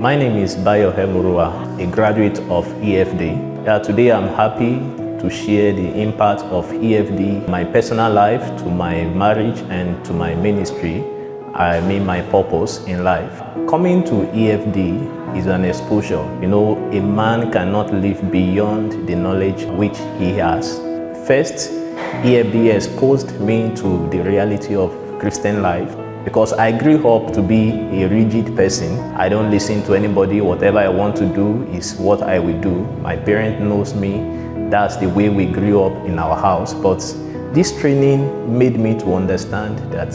My name is Bayo Hemurua, a graduate of EFD. Today I'm happy to share the impact of EFD, my personal life, to my marriage and to my ministry. I mean my purpose in life. Coming to EFD is an exposure. A man cannot live beyond the knowledge which he has. First, EFD exposed me to the reality of Christian life because I grew up to be a rigid person. I don't listen to anybody. Whatever I want to do is what I will do. My parent knows me. That's the way we grew up in our house. But this training made me to understand that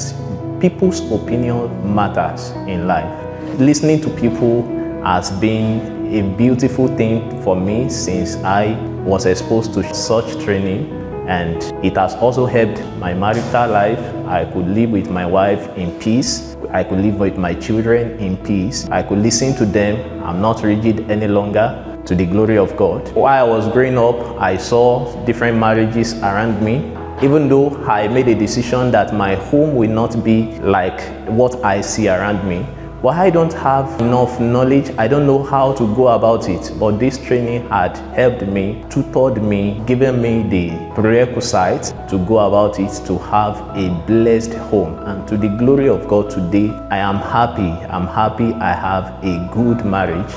people's opinion matters in life. Listening to people has been a beautiful thing for me since I was exposed to such training, and it has also helped my marital life. I could live with my wife in peace. I could live with my children in peace. I could listen to them. I'm not rigid any longer, to the glory of God. While I was growing up, I saw different marriages around me. Even though I made a decision that my home will not be like what I see around me, but I don't have enough knowledge. I don't know how to go about it. But this training had helped me, tutored me, given me the prerequisites to go about it, to have a blessed home. And to the glory of God, today I am happy. I'm happy I have a good marriage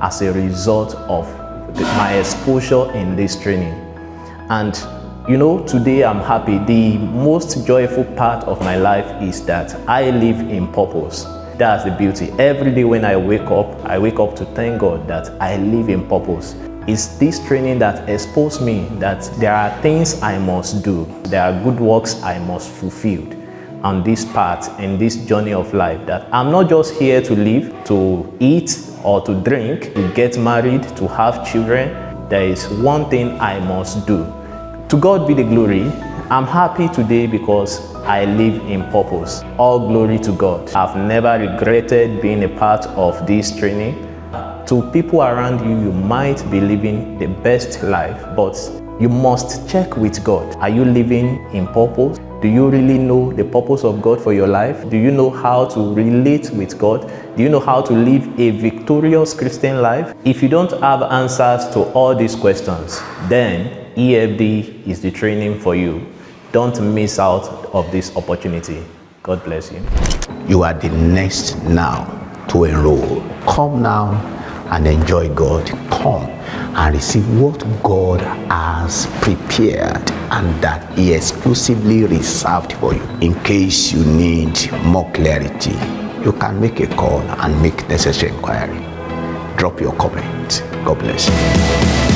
as a result of my exposure in this training. And today I'm happy. The most joyful part of my life is that I live in purpose. That's the beauty. Every day when I wake up to thank God that I live in purpose. It's this training that exposed me that there are things I must do. There are good works I must fulfill on this path, in this journey of life, that I'm not just here to live, to eat or to drink, to get married, to have children. There is one thing I must do. To God be the glory. I'm happy today because I live in purpose. All glory to God. I've never regretted being a part of this training. To people around you, you might be living the best life, but you must check with God. Are you living in purpose? Do you really know the purpose of God for your life? Do you know how to relate with God? Do you know how to live a victorious Christian life? If you don't have answers to all these questions, then EFD is the training for you. Don't miss out of this opportunity. God bless you. You are the next now to enroll. Come now and enjoy God. Come and receive what God has prepared and that He exclusively reserved for you. In case you need more clarity, you can make a call and make necessary inquiry. Drop your comment. God bless you.